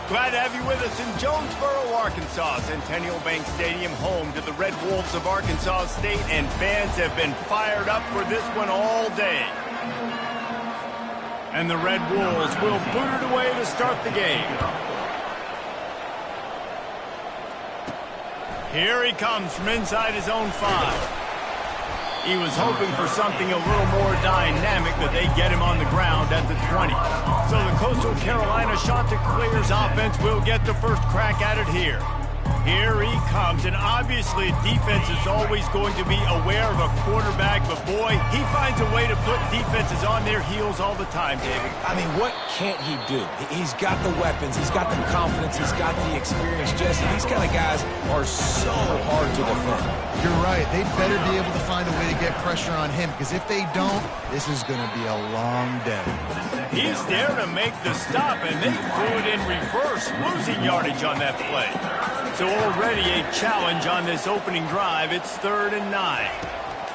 Glad to have you with us in Jonesboro, Arkansas. Centennial Bank Stadium, home to the Red Wolves of Arkansas State, and fans have been fired up for this one all day. And the Red Wolves will boot it away to start the game. Here he comes from inside his own 5. He was hoping for something a little more dynamic, but they get him on the ground at the 20. So the Coastal Carolina Chanticleers offense will get the first crack at it here. Here he comes, and obviously defense is always going to be aware of a quarterback, but boy, he finds a way to put defenses on their heels all the time, David. I mean, what can't he do? He's got the weapons, he's got the confidence, he's got the experience. Jesse, these kind of guys are so hard to defend. You're right. They better be able to find a way to get pressure on him, because if they don't, this is going to be a long day. He's there to make the stop, and they threw it in reverse, losing yardage on that play. So already a challenge on this opening drive. It's 3rd and 9.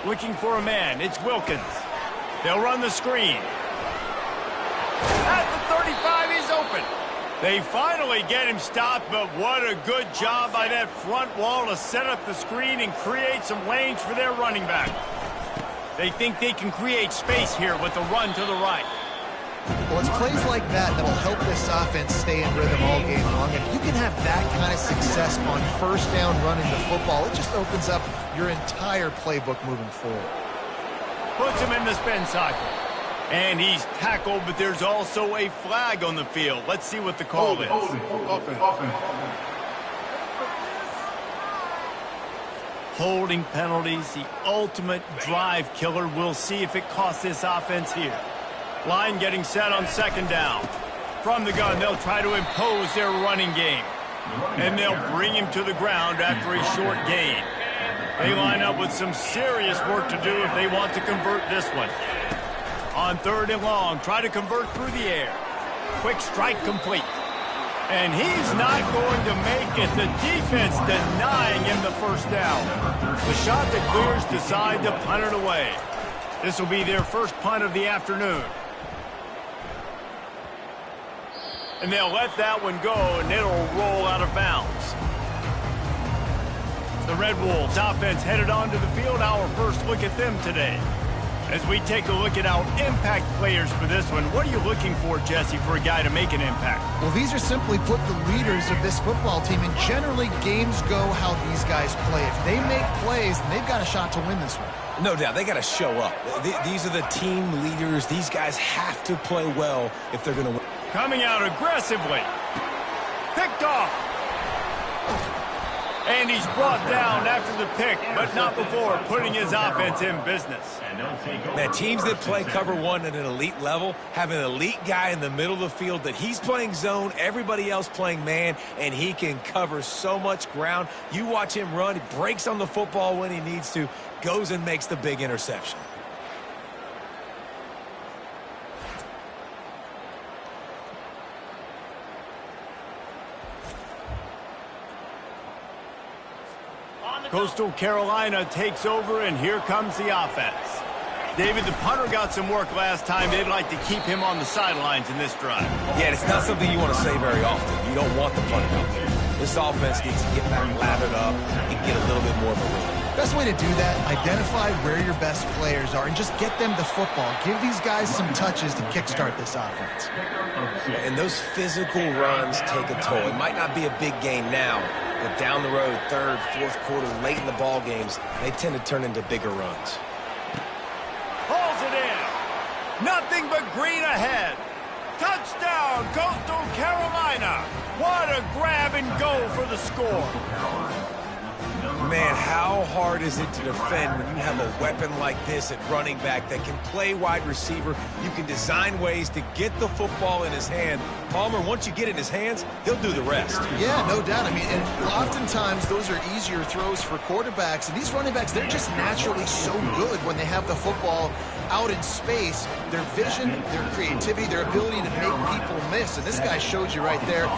Looking for a man. It's Wilkins. They'll run the screen. At the 35, he's open. They finally get him stopped, but what a good job by that front wall to set up the screen and create some lanes for their running back. They think they can create space here with the run to the right. Well, it's plays like that that'll help this offense stay in rhythm all game long. If you can have that kind of success on first down running the football, it just opens up your entire playbook moving forward. Puts him in the spin cycle. And he's tackled, but there's also a flag on the field. Let's see what the call is. Holding penalties, the ultimate drive killer. We'll see if it costs this offense here. Line getting set on 2nd down. From the gun, they'll try to impose their running game. And they'll bring him to the ground after a short gain. They line up with some serious work to do if they want to convert this one. On 3rd and long, try to convert through the air. Quick strike complete. And he's not going to make it. The defense denying him the first down. The Chanticleers decide to punt it away. This will be their first punt of the afternoon. And they'll let that one go, and it'll roll out of bounds. The Red Wolves offense headed onto the field. Our first look at them today. As we take a look at our impact players for this one, what are you looking for, Jesse, for a guy to make an impact? Well, these are simply put the leaders of this football team, and generally games go how these guys play. If they make plays, then they've got a shot to win this one. No doubt, they got to show up. These are the team leaders. These guys have to play well if they're going to win. Coming out aggressively. Picked off. And he's brought down after the pick, but not before putting his offense in business. Man, teams that play cover one at an elite level have an elite guy in the middle of the field that he's playing zone, everybody else playing man, and he can cover so much ground. You watch him run, he breaks on the football when he needs to, goes and makes the big interception. Coastal Carolina takes over, and here comes the offense. David, the punter got some work last time. They'd like to keep him on the sidelines in this drive. Yeah, it's not something you want to say very often. You don't want the punter out there. This offense needs to get back lathered up and get a little bit more of a rhythm. Best way to do that, identify where your best players are and just get them the football. Give these guys some touches to kickstart this offense. And those physical runs take a toll. It might not be a big gain now, but down the road, 3rd, 4th quarter, late in the ball games, they tend to turn into bigger runs. Pulls it in. Nothing but green ahead. Touchdown, Coastal Carolina. What a grab and go for the score. Man, how hard is it to defend when you have a weapon like this at running back that can play wide receiver? You can design ways to get the football in his hand. Palmer, once you get it in his hands, he'll do the rest. Yeah, no doubt. I mean, and oftentimes those are easier throws for quarterbacks. And these running backs, they're just naturally so good when they have the football out in space. Their vision, their creativity, their ability to make people miss. And this guy showed you right there.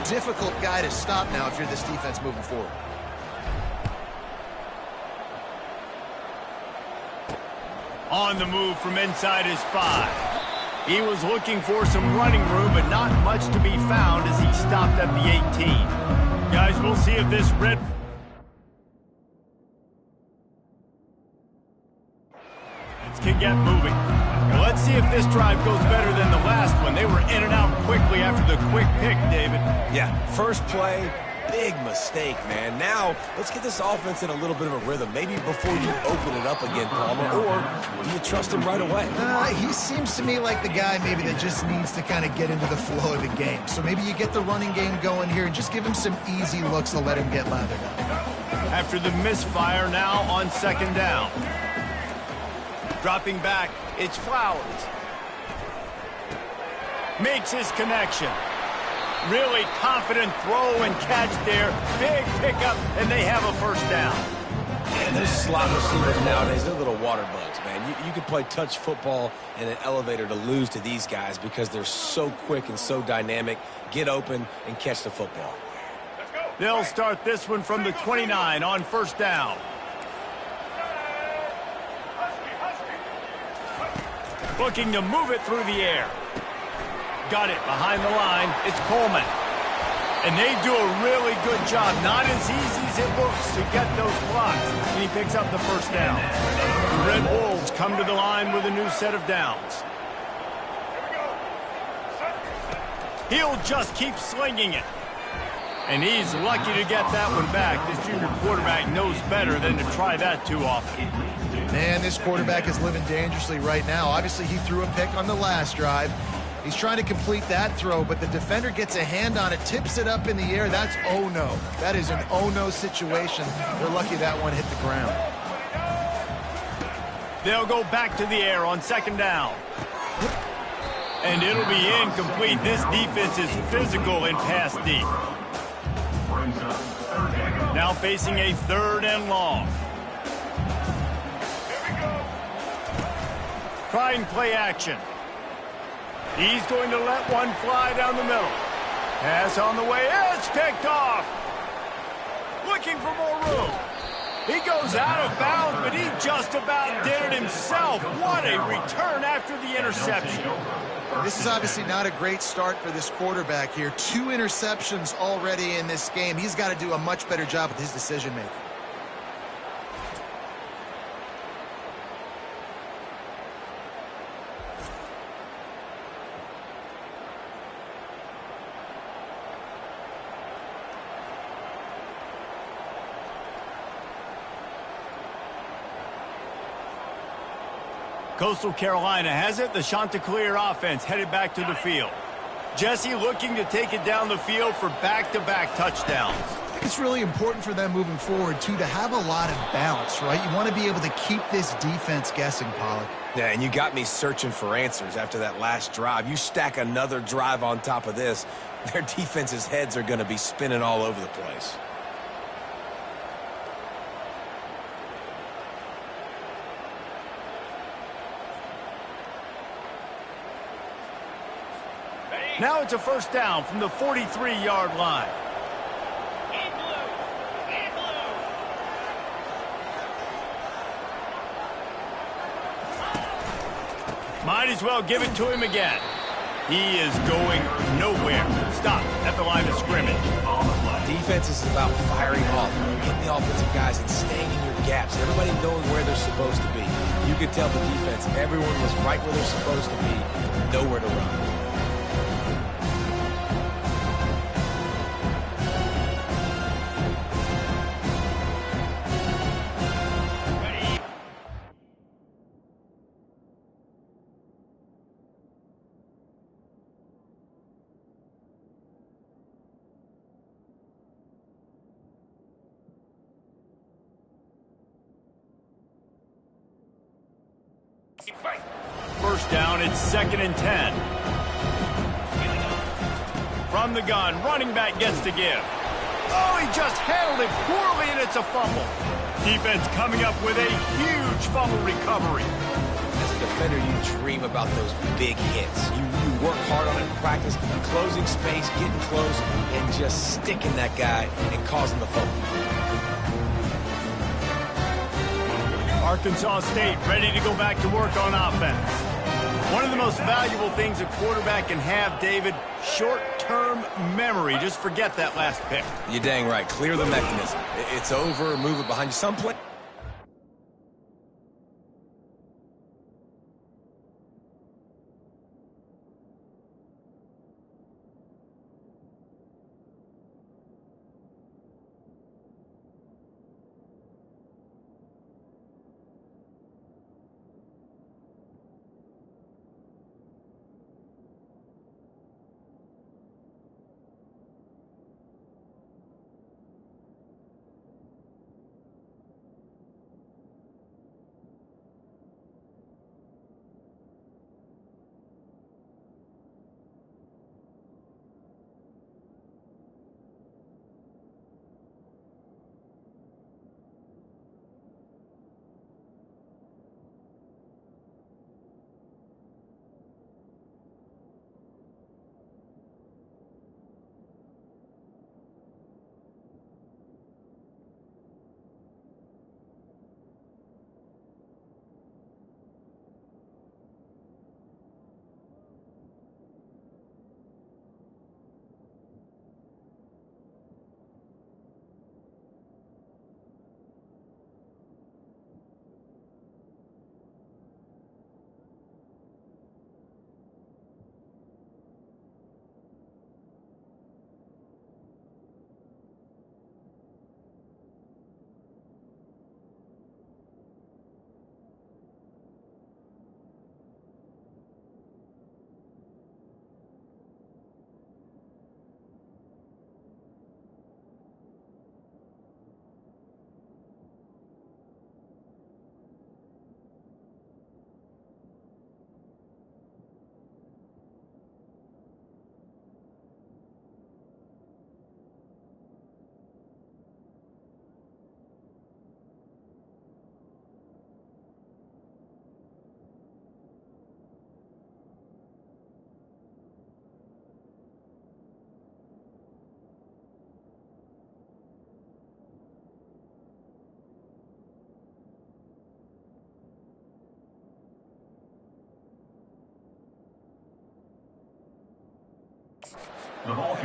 Difficult guy to stop now if you're this defense moving forward. On the move from inside his 5. He was looking for some running room, but not much to be found as he stopped at the 18. Guys, we'll see if this red... can get moving. Now let's see if this drive goes better than the last one. They were in and out quickly after the quick pick, David. Yeah, first play, big mistake, man. Now, let's get this offense in a little bit of a rhythm. Maybe before you open it up again, Palmer, or do you trust him right away? He seems to me like the guy maybe that just needs to kind of get into the flow of the game. So maybe you get the running game going here and just give him some easy looks to let him get lathered up. After the misfire, now on second down. Dropping back, it's Flowers. Makes his connection. Really confident throw and catch there. Big pickup, and they have a first down. And those slot receivers nowadays, they're little water bugs, man. You could play touch football in an elevator to lose to these guys because they're so quick and so dynamic. Get open and catch the football. They'll start this one from the 29 on first down. Looking to move it through the air. Got it behind the line. It's Coleman. And they do a really good job. Not as easy as it looks to get those blocks. And he picks up the first down. The Red Wolves come to the line with a new set of downs. He'll just keep slinging it. And he's lucky to get that one back. This junior quarterback knows better than to try that too often. Man, this quarterback is living dangerously right now. Obviously, he threw a pick on the last drive. He's trying to complete that throw, but the defender gets a hand on it, tips it up in the air. That's oh-no. That is an oh-no situation. They're lucky that one hit the ground. They'll go back to the air on second down. And it'll be incomplete. This defense is physical in pass deep. Now facing a third and long. Trying play action. He's going to let one fly down the middle. Pass on the way. It's picked off. Looking for more room. He goes out of bounds, but he just about did it himself. What a return after the interception. This is obviously not a great start for this quarterback here. 2 interceptions already in this game. He's got to do a much better job with his decision-making. Coastal Carolina has it. The Chanticleer offense headed back to the field. Jesse looking to take it down the field for back-to-back touchdowns. It's really important for them moving forward, too, to have a lot of balance, right? You want to be able to keep this defense guessing, Pollock. Yeah, and you got me searching for answers after that last drive. You stack another drive on top of this, their defense's heads are going to be spinning all over the place. Now it's a first down from the 43-yard line. Might as well give it to him again. He is going nowhere. Stop at the line of scrimmage. Defense is about firing off, hitting the offensive guys and staying in your gaps. Everybody knowing where they're supposed to be. You could tell the defense, everyone was right where they're supposed to be, nowhere to run. First down, it's 2nd and 10. From the gun, running back gets to give. Oh, he just handled it poorly, and it's a fumble. Defense coming up with a huge fumble recovery. As a defender, you dream about those big hits. You work hard on it in practice, closing space, getting close, and just sticking that guy and causing the fumble. Arkansas State ready to go back to work on offense. One of the most valuable things a quarterback can have, David, short-term memory. Just forget that last pick. You're dang right. Clear the mechanism. It's over. Move it behind you. Some play.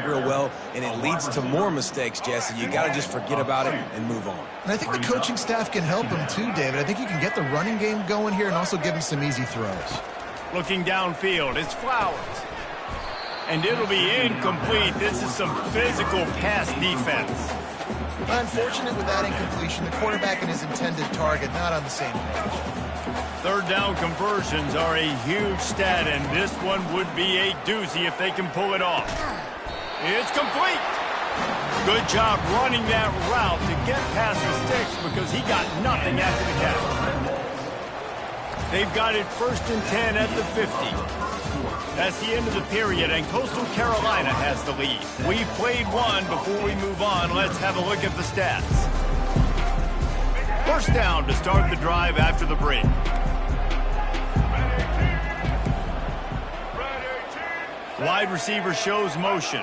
Real well, and it leads to more mistakes, Jesse. You got to just forget about it and move on. And I think the coaching staff can help him too, David. I think you can get the running game going here and also give him some easy throws. Looking downfield, it's Flowers. And it'll be incomplete. This is some physical pass defense. Unfortunate with that incompletion. The quarterback and his intended target not on the same page. Third down conversions are a huge stat, and this one would be a doozy if they can pull it off. It's complete. Good job running that route to get past the sticks because he got nothing after the catch. They've got it 1st and 10 at the 50. That's the end of the period, and Coastal Carolina has the lead. We've played one. Before we move on, let's have a look at the stats. First down to start the drive after the break. Wide receiver shows motion.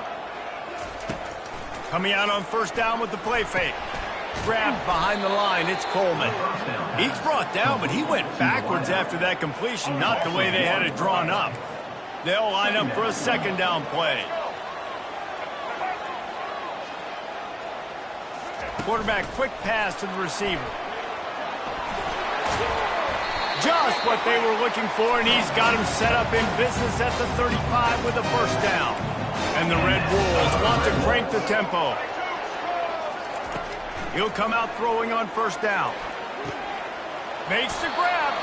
Coming out on first down with the play fake. Grabbed behind the line, it's Coleman. He's brought down, but he went backwards after that completion, not the way they had it drawn up. They'll line up for a second down play. Quarterback quick pass to the receiver. Just what they were looking for, and he's got him set up in business at the 35 with a first down. And the Red Wolves want to crank the tempo. He'll come out throwing on first down. Makes the grab.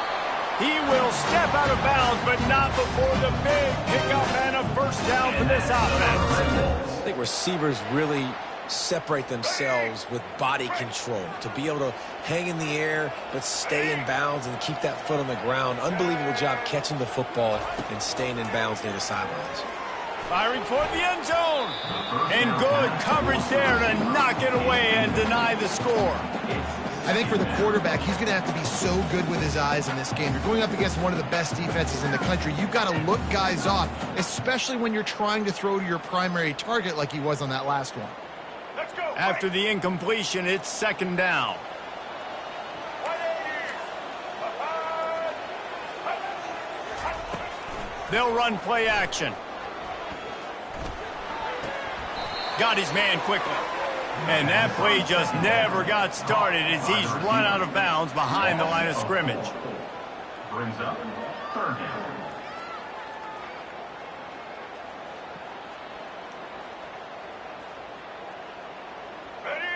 He will step out of bounds, but not before the big pickup and a first down for this offense. I think receivers really separate themselves with body control to be able to hang in the air but stay in bounds and keep that foot on the ground. Unbelievable job catching the football and staying in bounds near the sidelines. Firing toward the end zone. And good coverage there to knock it away and deny the score. I think for the quarterback, he's going to have to be so good with his eyes in this game. You're going up against one of the best defenses in the country. You've got to look guys off, especially when you're trying to throw to your primary target like he was on that last one. Let's go. After the incompletion, it's second down. They'll run play action. Got his man quickly. And that play just never got started as he's run out of bounds behind the line of scrimmage. Brings up third down.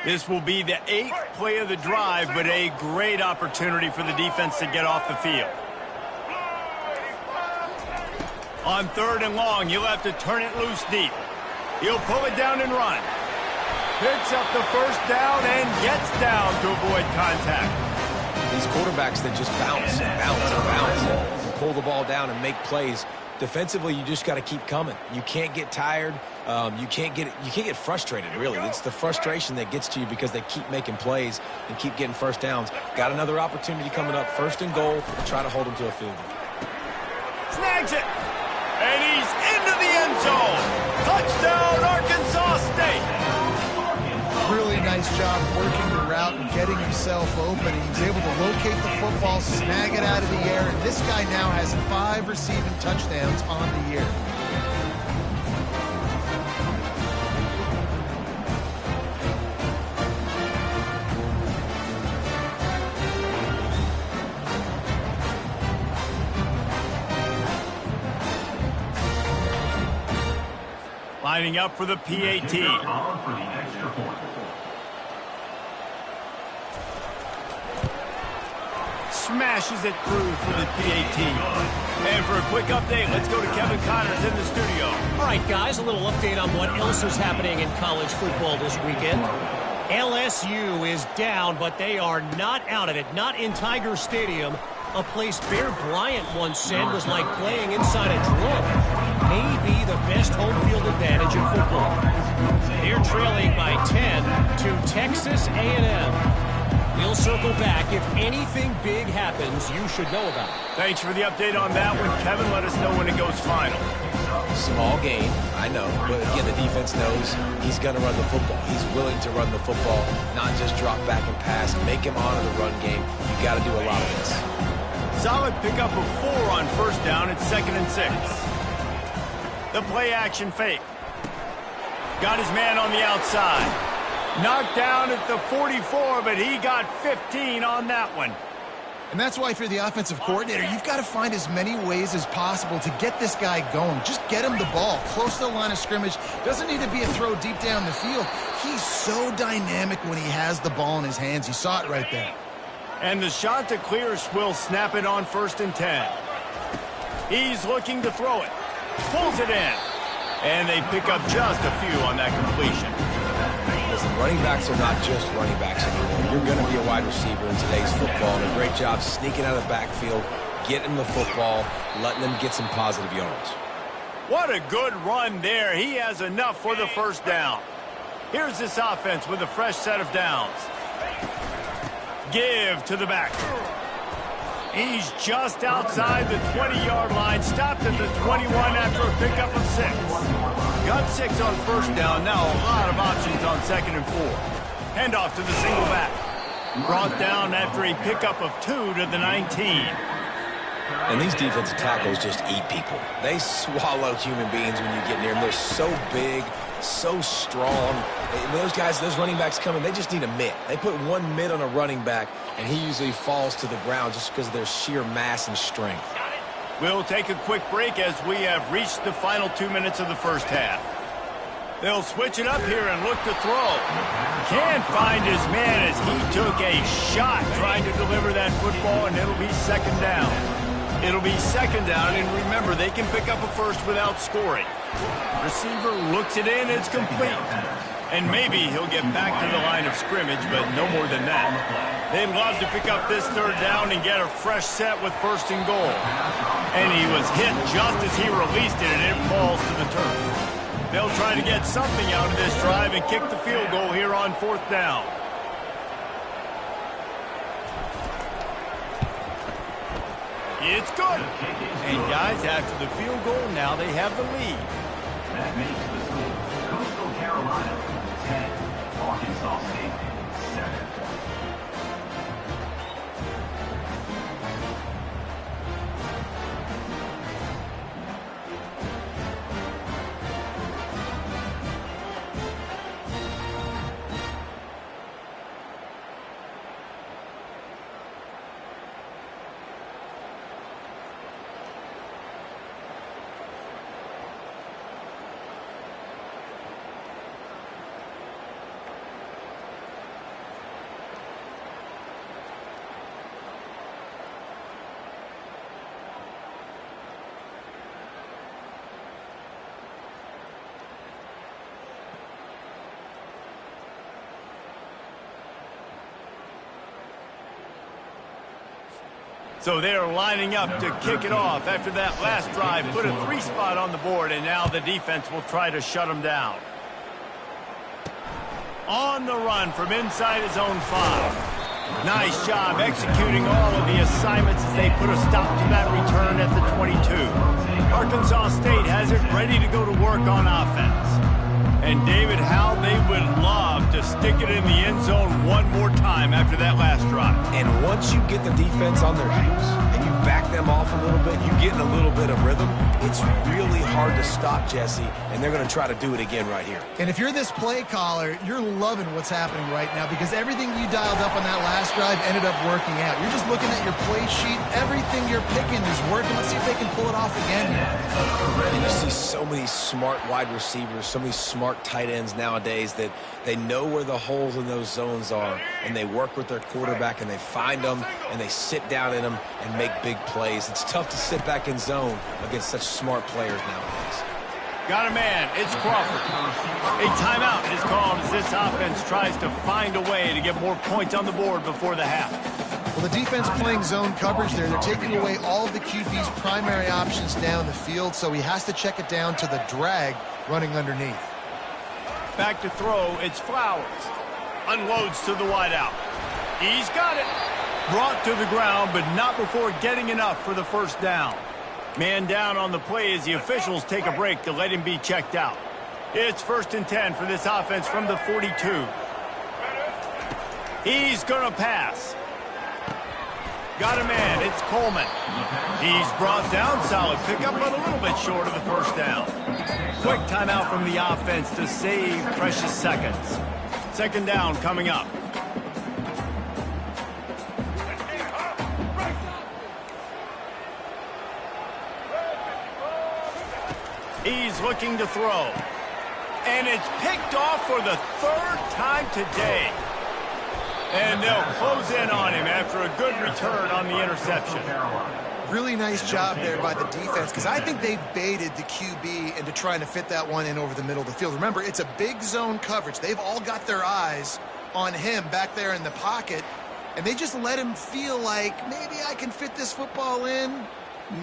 This will be the 8th play of the drive, but a great opportunity for the defense to get off the field. On 3rd and long, you'll have to turn it loose deep. He'll pull it down and run. Picks up the first down and gets down to avoid contact. These quarterbacks that just bounce and bounce and bounce and pull the ball down and make plays. Defensively, you just got to keep coming. You can't get tired. You can't get frustrated, really. It's the frustration that gets to you because they keep making plays and keep getting first downs. Got another opportunity coming up, 1st and goal, and try to hold them to a field goal. Snags it. And he's into the end zone. Touchdown, Arkansas State. Really nice job working the route and getting himself open. He's able to locate the football, snag it out of the air, and this guy now has 5 receiving touchdowns on the year. Lining up for the PAT. For the extra point. Smashes it through for the PAT. And for a quick update, let's go to Kevin Connors in the studio. All right, guys, a little update on what else is happening in college football this weekend. LSU is down, but they are not out of it, not in Tiger Stadium, a place Bear Bryant once said was like playing inside a drum. Maybe the best home field advantage in football. They're trailing by 10 to Texas A&M. We'll circle back. If anything big happens, you should know about it. Thanks for the update on that one, Kevin. Let us know when it goes final. Small game, I know. But again, the defense knows he's going to run the football. He's willing to run the football, not just drop back and pass. Make him honor the run game. You got to do a lot of this. Solid pickup of 4 on 1st down. It's 2nd and 6. The play action fake. Got his man on the outside. Knocked down at the 44, but he got 15 on that one. And that's why if you're the offensive coordinator, you've got to find as many ways as possible to get this guy going. Just get him the ball close to the line of scrimmage. Doesn't need to be a throw deep down the field. He's so dynamic when he has the ball in his hands. You saw it right there. And the shot to clear will snap it on 1st and 10. He's looking to throw it. Pulls it in. And they pick up just a few on that completion. Listen, running backs are not just running backs anymore. You're going to be a wide receiver in today's football, and a great job sneaking out of the backfield, getting the football, letting them get some positive yards. What a good run there. He has enough for the 1st down. Here's this offense with a fresh set of downs. Give to the back. He's just outside the 20-yard line, stopped at the 21 after a pickup of 6. Got 6 on 1st down, now a lot of options on 2nd and 4. Handoff to the single back. Brought down after a pickup of 2 to the 19. And these defensive tackles just eat people. They swallow human beings when you get near them. They're so big, so strong. When those guys, those running backs come in, they just need a mitt. They put one mitt on a running back, and he usually falls to the ground just because of their sheer mass and strength. We'll take a quick break as we have reached the final 2 minutes of the 1st half. They'll switch it up here and look to throw. Can't find his man as he took a shot trying to deliver that football, and it'll be 2nd down. It'll be 2nd down, and remember, they can pick up a 1st without scoring. Receiver looks it in, it's complete. And maybe he'll get back to the line of scrimmage, but no more than that. They'd love to pick up this 3rd down and get a fresh set with 1st and goal. And he was hit just as he released it, and it falls to the turf. They'll try to get something out of this drive and kick the field goal here on 4th down. It's good. And guys, after the field goal, now they have the lead. That makes the score Coastal Carolina 10, Arkansas State 7. So they are lining up to kick it off after that last drive. Put a 3 spot on the board, and now the defense will try to shut them down. On the run from inside his own 5. Nice job executing all of the assignments as they put a stop to that return at the 22. Arkansas State has it ready to go to work on offense. And David, how they would love to stick it in the end zone one more time after that last drive. And once you get the defense on their heels and you back them off a little bit, you get in a little bit of rhythm, it's really hard to stop, Jesse, and they're going to try to do it again right here. And if you're this play caller, you're loving what's happening right now because everything you dialed up on that last drive ended up working out. You're just looking at your play sheet. Everything you're picking is working. Let's see if they can pull it off again here. And you see so many smart wide receivers, so many smart tight ends nowadays that they know where the holes in those zones are, and they work with their quarterback, and they find them, and they sit down in them and make big plays. It's tough to sit back in zone against such smart players nowadays. Got a man. It's Crawford. A timeout is called as this offense tries to find a way to get more points on the board before the half. Well, the defense playing zone coverage there. They're taking away all of the QB's primary options down the field, so he has to check it down to the drag running underneath. Back to throw, it's Flowers. Unloads to the wideout. He's got it. Brought to the ground, but not before getting enough for the first down. Man down on the play as the officials take a break to let him be checked out. It's 1st and 10 for this offense from the 42. He's going to pass. Got a man. It's Coleman. He's brought down. Solid pickup, but a little bit short of the first down. Quick timeout from the offense to save precious seconds. 2nd down coming up. He's looking to throw. And it's picked off for the 3rd time today. And they'll close in on him after a good return on the interception. Really nice job there by the defense because I think they baited the QB into trying to fit that one in over the middle of the field. Remember, it's a big zone coverage. They've all got their eyes on him back there in the pocket, and they just let him feel like maybe I can fit this football in.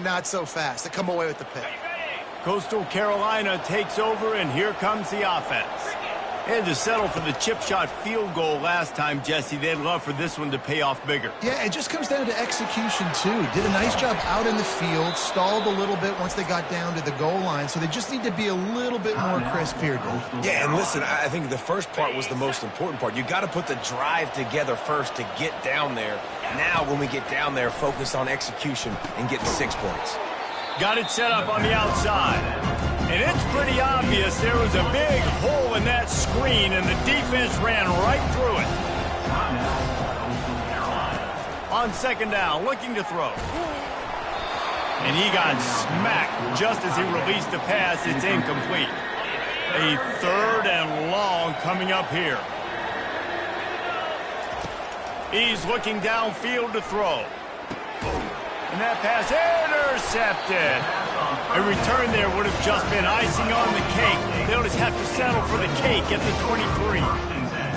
Not so fast. They come away with the pick. Coastal Carolina takes over, and here comes the offense. They had to settle for the chip shot field goal last time, Jesse. They'd love for this one to pay off bigger. Yeah, it just comes down to execution, too. Did a nice job out in the field, stalled a little bit once they got down to the goal line, so they just need to be a little bit more crisp here, Dave. Yeah, and listen, I think the first part was the most important part. You got to put the drive together first to get down there. Now, when we get down there, focus on execution and getting 6 points. Got it set up on the outside. And it's pretty obvious there was a big hole in that screen, and the defense ran right through it. On 2nd down, looking to throw. And he got smacked just as he released the pass. It's incomplete. A 3rd and long coming up here. He's looking downfield to throw. And that pass intercepted. A return there would have just been icing on the cake. They'll just have to settle for the cake at the 23.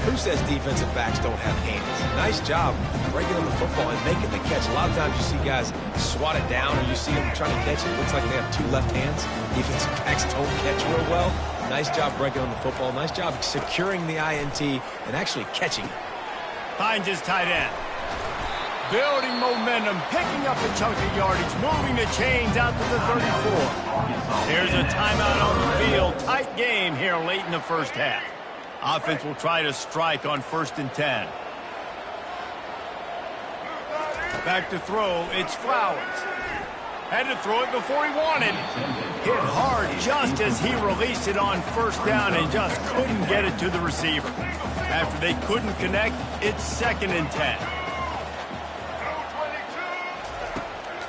Who says defensive backs don't have hands? Nice job breaking on the football and making the catch. A lot of times you see guys swat it down or you see them trying to catch it. It looks like they have 2 left hands. Defensive backs don't catch real well. Nice job breaking on the football. Nice job securing the INT and actually catching it. Finds his tight end. Building momentum, picking up a chunk of yardage, moving the chains out to the 34. There's a timeout on the field. Tight game here late in the first half. Offense will try to strike on 1st and 10. Back to throw, it's Flowers. Had to throw it before he wanted. Hit hard just as he released it on 1st down and just couldn't get it to the receiver. After they couldn't connect, it's 2nd and 10.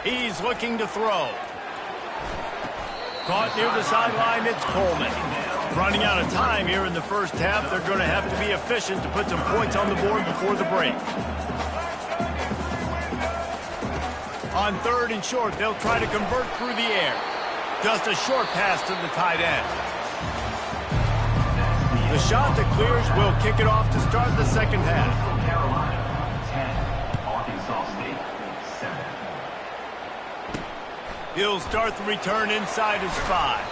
He's looking to throw. Caught near the sideline, it's Coleman. Running out of time here in the first half, they're going to have to be efficient to put some points on the board before the break. On 3rd and short, they'll try to convert through the air. Just a short pass to the tight end. The shot that clears will kick it off to start the second half. Carolina, 10. Arkansas State, 7. He'll start the return inside his 5.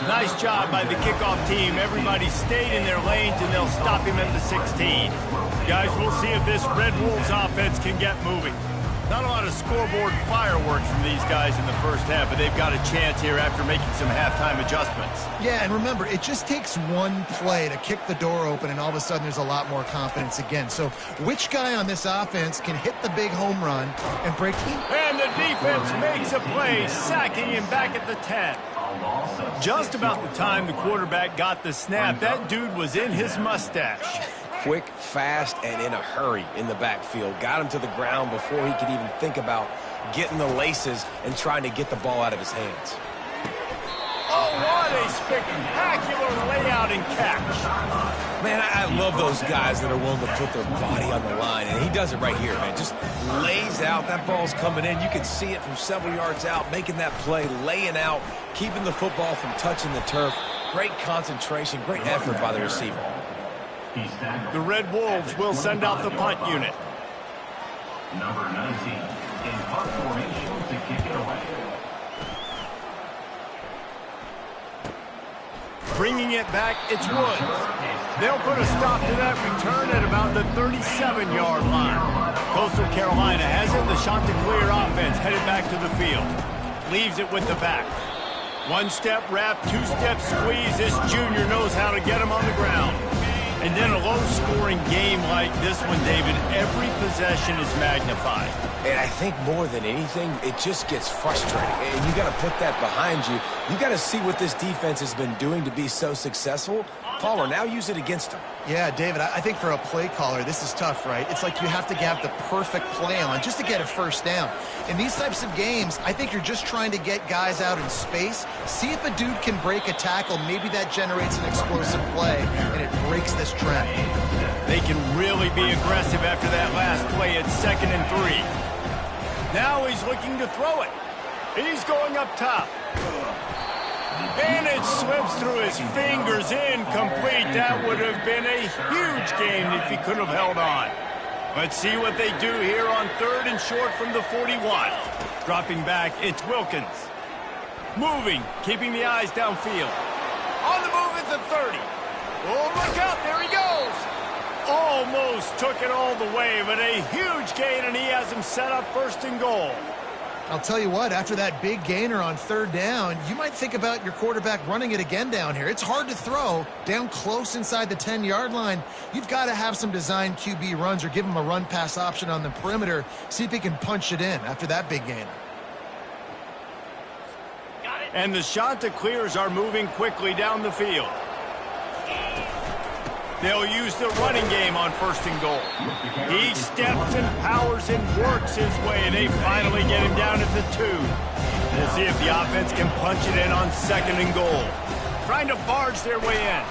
Nice job by the kickoff team. Everybody stayed in their lanes, and they'll stop him at the 16. Guys, we'll see if this Red Wolves offense can get moving. Not a lot of scoreboard fireworks from these guys in the first half, but they've got a chance here after making some halftime adjustments. Yeah, and remember, it just takes one play to kick the door open, and all of a sudden there's a lot more confidence again. So which guy on this offense can hit the big home run and break in? And the defense makes a play, sacking him back at the 10. Just about the time the quarterback got the snap, that dude was in his mustache. Quick, fast, and in a hurry in the backfield. Got him to the ground before he could even think about getting the laces and trying to get the ball out of his hands. Oh, what a spectacular layout and catch. Man, I love those guys that are willing to put their body on the line, and he does it right here, man. Just lays out. That ball's coming in. You can see it from several yards out, making that play, laying out, keeping the football from touching the turf. Great concentration, great effort by the receiver. The Red Wolves will send out the punt unit. Number 19 in punt formation to kick it away. Bringing it back, it's Woods. They'll put a stop to that return at about the 37-yard line. Coastal Carolina has it. The Chanticleer offense headed back to the field. Leaves it with the back. One-step wrap, two-step squeeze. This junior knows how to get him on the ground. And then a low-scoring game like this one, David, every possession is magnified. And I think more than anything, it just gets frustrating. And you got to put that behind you. You got to see what this defense has been doing to be so successful. Palmer, now use it against them. Yeah, David, I think for a play caller, this is tough, right? It's like you have to have the perfect play on just to get a first down. In these types of games, I think you're just trying to get guys out in space, see if a dude can break a tackle. Maybe that generates an explosive play, and it breaks this trend. They can really be aggressive after that last play at 2nd and 3. Now he's looking to throw it. He's going up top. And it slips through his fingers, incomplete. That would have been a huge game if he could have held on. Let's see what they do here on 3rd and short from the 41. Dropping back, it's Wilkins. Moving, keeping the eyes downfield. On the move at the 30. Oh, look out, there he goes. Almost took it all the way, but a huge gain, and he has him set up 1st and goal. I'll tell you what, after that big gainer on 3rd down, you might think about your quarterback running it again down here. It's hard to throw down close inside the 10-yard line. You've got to have some designed QB runs or give him a run-pass option on the perimeter. See if he can punch it in after that big gainer. And the Chanticleers are moving quickly down the field. They'll use the running game on 1st and goal. He steps and powers and works his way. They finally get him down at the 2. We'll see if the offense can punch it in on 2nd and goal. Trying to barge their way in.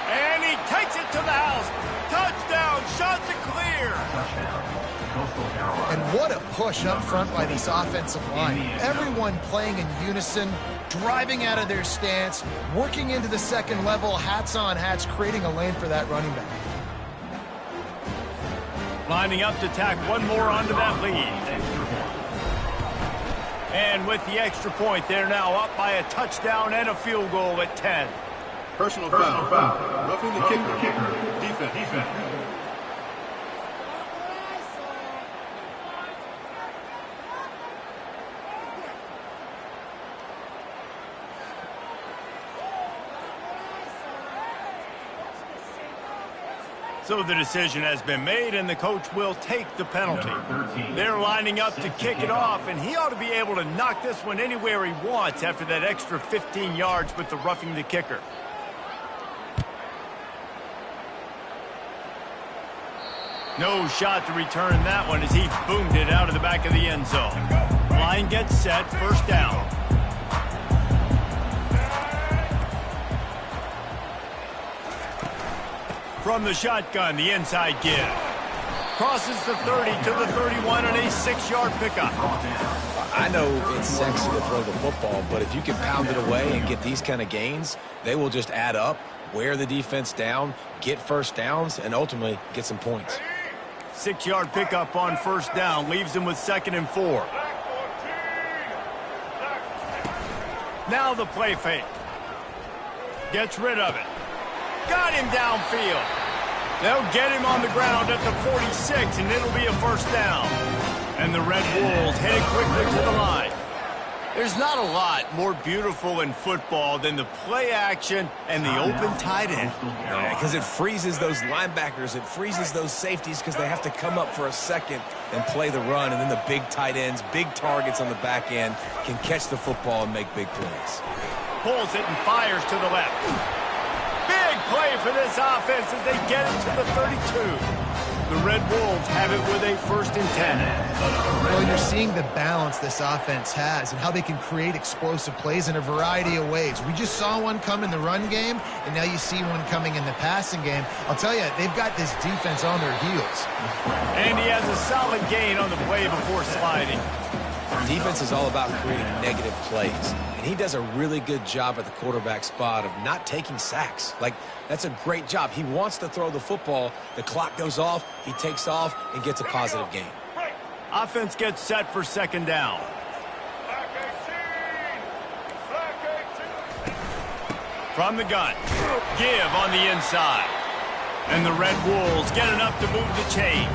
And he takes it to the house. Touchdown, Chanticleer. And what a push up front by this offensive line. Everyone playing in unison, driving out of their stance, working into the 2nd level, hats on hats, creating a lane for that running back. Lining up to tack one more onto that lead. And with the extra point, they're now up by a touchdown and a field goal at 10. Personal foul. Roughing the kicker. Defense. So the decision has been made, and the coach will take the penalty. They're lining up to kick it off, and he ought to be able to knock this one anywhere he wants after that extra 15 yards with the roughing the kicker. No shot to return that one as he boomed it out of the back of the end zone. Line gets set, first down. From the shotgun, the inside give. Crosses the 30 to the 31 on a 6-yard pickup. I know it's sexy to throw the football, but if you can pound it away and get these kind of gains, they will just add up, wear the defense down, get first downs, and ultimately get some points. 6-yard pickup on first down leaves him with 2nd and 4. Now the play fake. Gets rid of it. Got him downfield. They'll get him on the ground at the 46, and it'll be a first down. And the Red Wolves headed quickly to the line. There's not a lot more beautiful in football than the play action and the open tight end. Yeah, because it freezes those linebackers. It freezes those safeties because they have to come up for a second and play the run. And then the big tight ends, big targets on the back end can catch the football and make big plays. Pulls it and fires to the left. Big play for this offense as they get it to the 32. The Red Wolves have it with a 1st and 10. Well, you're seeing the balance this offense has and how they can create explosive plays in a variety of ways. We just saw one come in the run game, and now you see one coming in the passing game. I'll tell you, they've got this defense on their heels. And he has a solid gain on the play before sliding. Defense is all about creating negative plays, and he does a really good job at the quarterback spot of not taking sacks. Like, that's a great job. He wants to throw the football. The clock goes off, he takes off, and gets a positive gain. Offense gets set for 2nd down. From the gun, give on the inside. And the Red Wolves get enough to move the chains.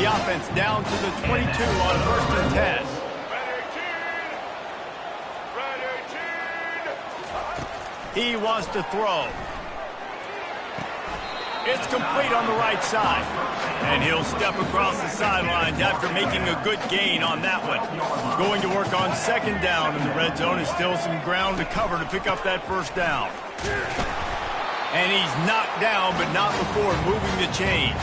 The offense down to the 22 on 1st and 10. He wants to throw. It's complete on the right side. And he'll step across the sidelines after making a good gain on that one. Going to work on 2nd down, and the red zone is still some ground to cover to pick up that 1st down. And he's knocked down, but not before moving the chains.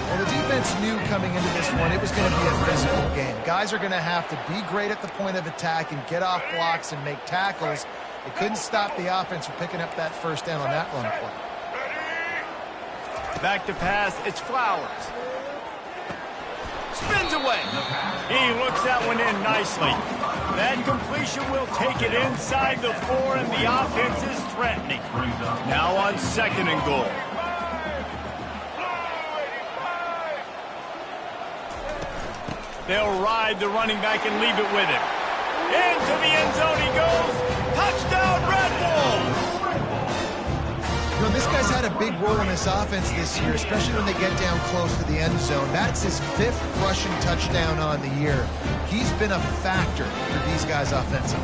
Well, the defense knew coming into this one it was going to be a physical game. Guys are going to have to be great at the point of attack and get off blocks and make tackles. They couldn't stop the offense from picking up that 1st down on that run play. Back to pass, it's Flowers. Spins away. He looks that one in nicely. That completion will take it inside the 4, and the offense is threatening. Now on 2nd and goal. They'll ride the running back and leave it with him. Into the end zone he goes. Touchdown, Red Wolves! You know, this guy's had a big role in this offense this year, especially when they get down close to the end zone. That's his 5th rushing touchdown on the year. He's been a factor for these guys offensively.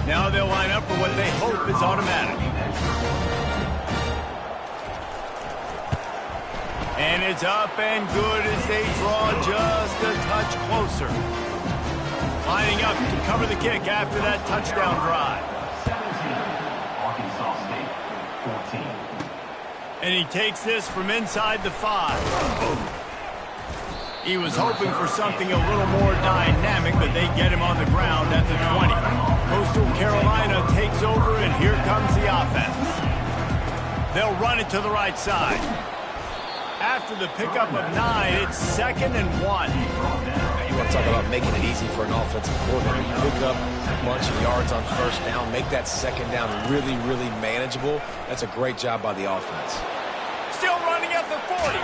Now they'll line up for what they hope is automatic. And it's up and good as they draw just a touch closer. Lining up to cover the kick after that touchdown drive. 17, Arkansas State, 14. And he takes this from inside the 5. He was hoping for something a little more dynamic, but they get him on the ground at the 20. Coastal Carolina takes over, and here comes the offense. They'll run it to the right side. After the pickup of 9, it's 2nd and 1. You want to talk about making it easy for an offensive coordinator. You pick up a bunch of yards on 1st down, make that 2nd down really, really manageable. That's a great job by the offense. Still running at the 40.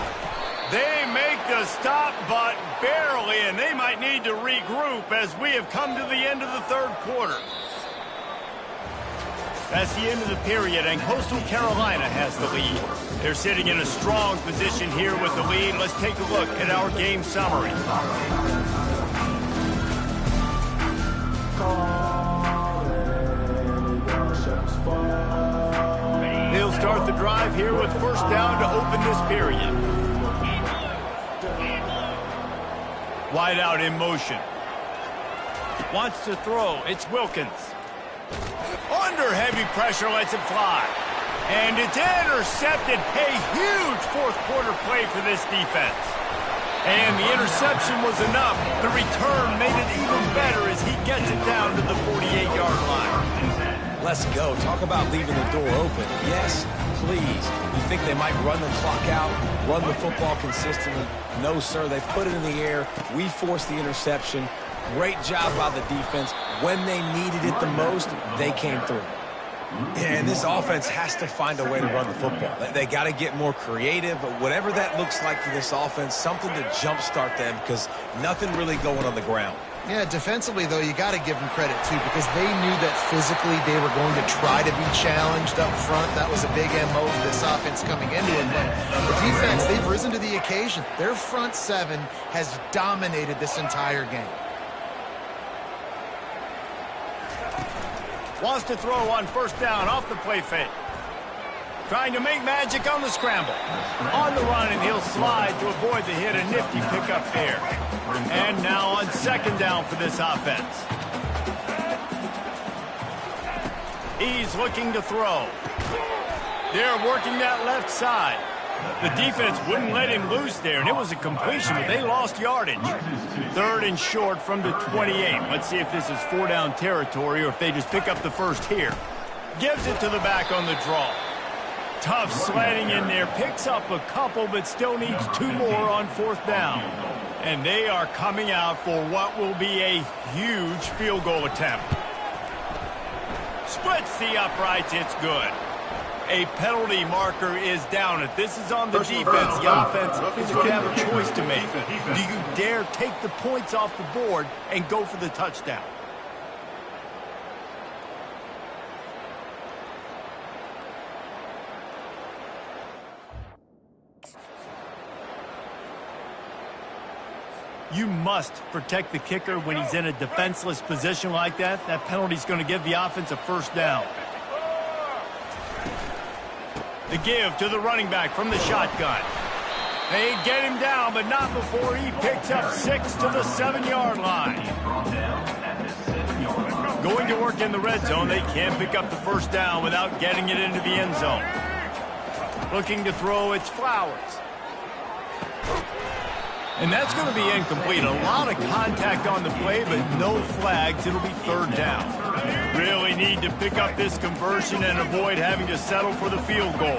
They make the stop, but barely, and they might need to regroup as we have come to the end of the 3rd quarter. That's the end of the period, and Coastal Carolina has the lead. They're sitting in a strong position here with the lead. Let's take a look at our game summary. He'll start the drive here with first down to open this period. Wide out in motion. Wants to throw. It's Wilkins. Under heavy pressure, lets it fly. And it's intercepted. A huge fourth quarter play for this defense. And the interception was enough. The return made it even better as he gets it down to the 48-yard line. Let's go. Talk about leaving the door open. Yes, please. You think they might run the clock out, run the football consistently? No, sir. They put it in the air. We forced the interception. Great job by the defense. When they needed it the most, they came through. And this offense has to find a way to run the football. They got to get more creative, but whatever that looks like for this offense, something to jumpstart them because nothing really going on the ground. Yeah, defensively, though, you got to give them credit, too, because they knew that physically they were going to try to be challenged up front. That was a big MO for this offense coming into it. But the defense, they've risen to the occasion. Their front seven has dominated this entire game. Wants to throw on first down off the play fake. Trying to make magic on the scramble. On the run, and he'll slide to avoid the hit. A nifty pickup there. And now on second down for this offense. He's looking to throw. They're working that left side. The defense wouldn't let him loose there, and it was a completion, but they lost yardage. Third and short from the 28. Let's see if this is four-down territory or if they just pick up the first here. Gives it to the back on the draw. Tough sledding in there. Picks up a couple, but still needs two more on fourth down. And they are coming out for what will be a huge field goal attempt. Splits the uprights. It's good. A penalty marker is down. If this is on the defense, the offense is going to have a choice to make. Do you dare take the points off the board and go for the touchdown? You must protect the kicker when he's in a defenseless position like that. That penalty is going to give the offense a first down. The give to the running back from the shotgun. They get him down, but not before he picks up 6 to the 7-yard line. Going to work in the red zone. They can't pick up the first down without getting it into the end zone. Looking to throw, it's Flowers. And that's going to be incomplete. A lot of contact on the play, but no flags. It'll be third down. Really need to pick up this conversion and avoid having to settle for the field goal.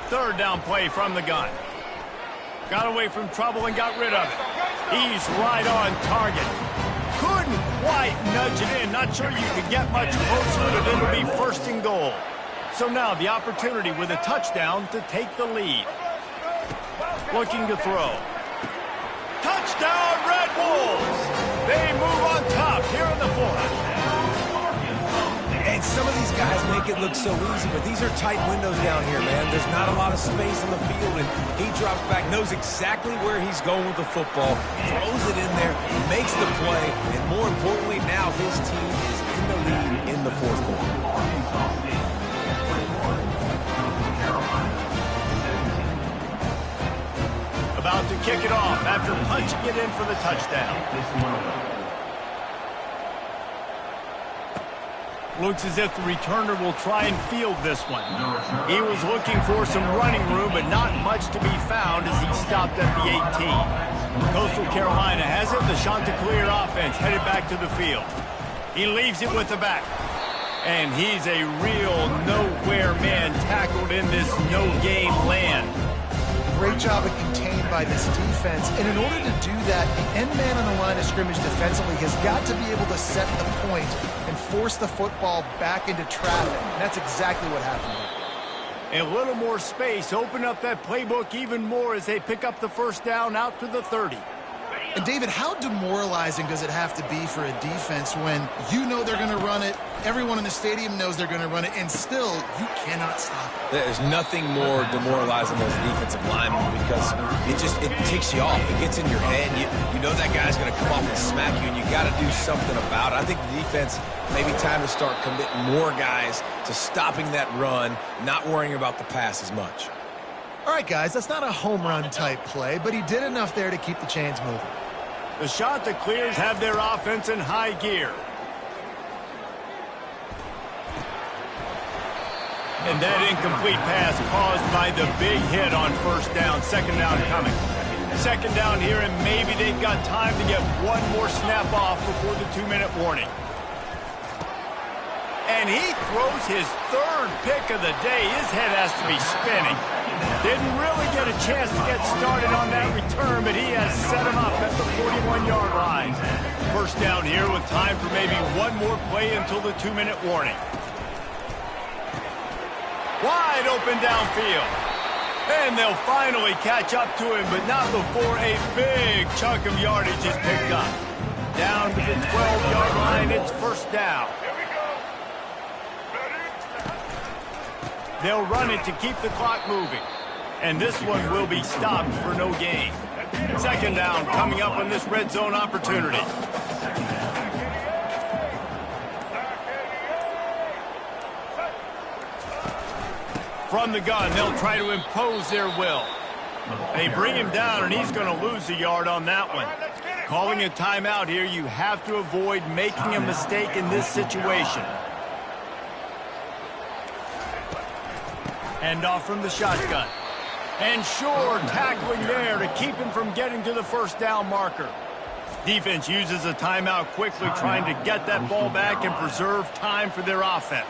Third down play from the gun. Got away from trouble and got rid of it. He's right on target. Couldn't quite nudge it in. Not sure you could get much closer, but it'll be first and goal. So now the opportunity with a touchdown to take the lead. Looking to throw. Touchdown, Red Wolves! They move on top here in the fourth. And some of these guys make it look so easy, but these are tight windows down here, man. There's not a lot of space on the field, and he drops back, knows exactly where he's going with the football, throws it in there, makes the play, and more importantly, now his team is in the lead in the fourth quarter. About to kick it off after punching it in for the touchdown. Looks as if the returner will try and field this one. He was looking for some running room, but not much to be found as he stopped at the 18. Coastal Carolina has it. The Chanticleer offense headed back to the field. He leaves it with the back. And he's a real nowhere man tackled in this no-game land. Great job of contained by this defense. And in order to do that, the end man on the line of scrimmage defensively has got to be able to set the point and force the football back into traffic. And that's exactly what happened here. A little more space, open up that playbook even more as they pick up the first down out to the 30. And David, how demoralizing does it have to be for a defense when you know they're going to run it, everyone in the stadium knows they're going to run it, and still you cannot stop it? There's nothing more demoralizing as a defensive lineman because it takes you off. It gets in your head. You know that guy's going to come off and smack you, and you got to do something about it. I think the defense, maybe time to start committing more guys to stopping that run, not worrying about the pass as much. All right, guys, that's not a home run type play, but he did enough there to keep the chains moving. The shot that clears have their offense in high gear. And that incomplete pass caused by the big hit on first down. Second down coming. Second down here, and maybe they've got time to get one more snap off before the 2-minute warning. And he throws his third pick of the day. His head has to be spinning. Didn't really get a chance to get started on that return, but he has set him up at the 41-yard line. First down here with time for maybe one more play until the 2-minute warning. Wide open downfield. And they'll finally catch up to him, but not before a big chunk of yardage is picked up. Down to the 12-yard line, it's first down. They'll run it to keep the clock moving. And this one will be stopped for no gain. Second down coming up on this red zone opportunity. From the gun, they'll try to impose their will. They bring him down, and he's going to lose a yard on that one. Calling a timeout here, you have to avoid making a mistake in this situation. End off from the shotgun. And sure, tackling there to keep him from getting to the first down marker. Defense uses a timeout quickly, trying to get that ball back and preserve time for their offense.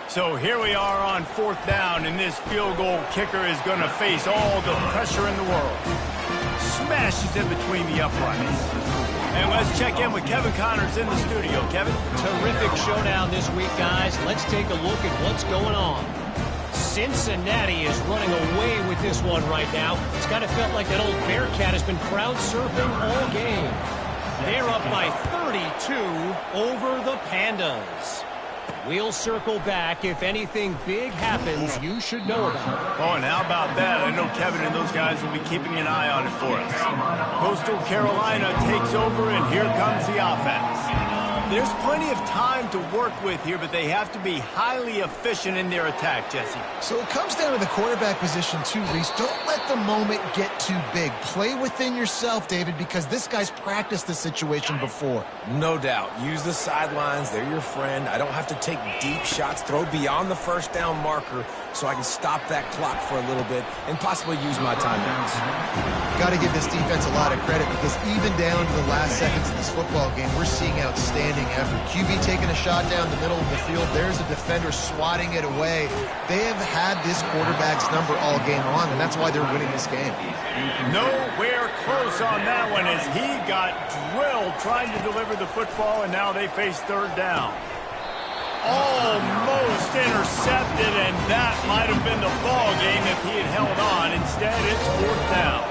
So here we are on fourth down, and this field goal kicker is going to face all the pressure in the world. Smashes in between the uprights. And let's check in with Kevin Connors in the studio. Kevin? Terrific showdown this week, guys. Let's take a look at what's going on. Cincinnati is running away with this one right now. It's kind of felt like that old Bearcat has been crowd surfing all game. They're up by 32 over the Pandas. We'll circle back. If anything big happens, you should know about it. Oh, and how about that? I know Kevin and those guys will be keeping an eye on it for us. Coastal Carolina takes over, and here comes the offense. There's plenty of time to work with here, but they have to be highly efficient in their attack, Jesse. So it comes down to the quarterback position too, Reese. Don't let the moment get too big. Play within yourself, David, because this guy's practiced this situation before. No doubt. Use the sidelines. They're your friend. I don't have to take deep shots. Throw beyond the first down marker so I can stop that clock for a little bit and possibly use my timeouts. Got to give this defense a lot of credit because even down to the last seconds of this football game, we're seeing outstanding effort. QB taking a shot down the middle of the field. There's a defender swatting it away. They have had this quarterback's number all game long, and that's why they're winning this game. Nowhere close on that one as he got drilled trying to deliver the football, and now they face third down. Almost intercepted, and that might have been the ball game if he had held on. Instead, it's fourth down.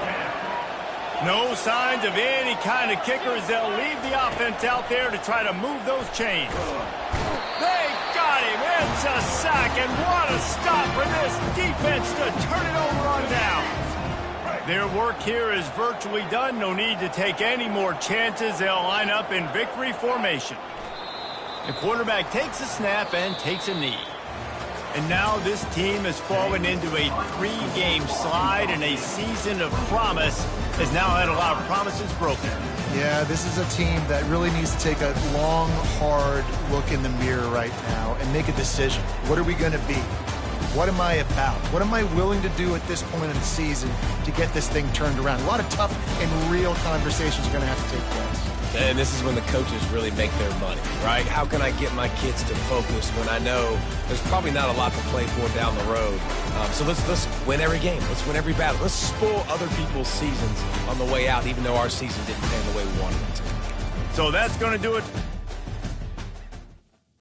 No signs of any kind of kicker as they'll leave the offense out there to try to move those chains. They got him. It's a sack, and what a stop for this defense to turn it over on downs. Their work here is virtually done. No need to take any more chances. They'll line up in victory formation. The quarterback takes a snap and takes a knee. And now this team has fallen into a 3-game slide, and a season of promise has now had a lot of promises broken. Yeah, this is a team that really needs to take a long, hard look in the mirror right now and make a decision. What are we going to be? What am I about? What am I willing to do at this point in the season to get this thing turned around? A lot of tough and real conversations are going to have to take place. And this is when the coaches really make their money, right? How can I get my kids to focus when I know there's probably not a lot to play for down the road? So let's win every game. Let's win every battle. Let's spoil other people's seasons on the way out, even though our season didn't pan the way we wanted it to. So that's going to do it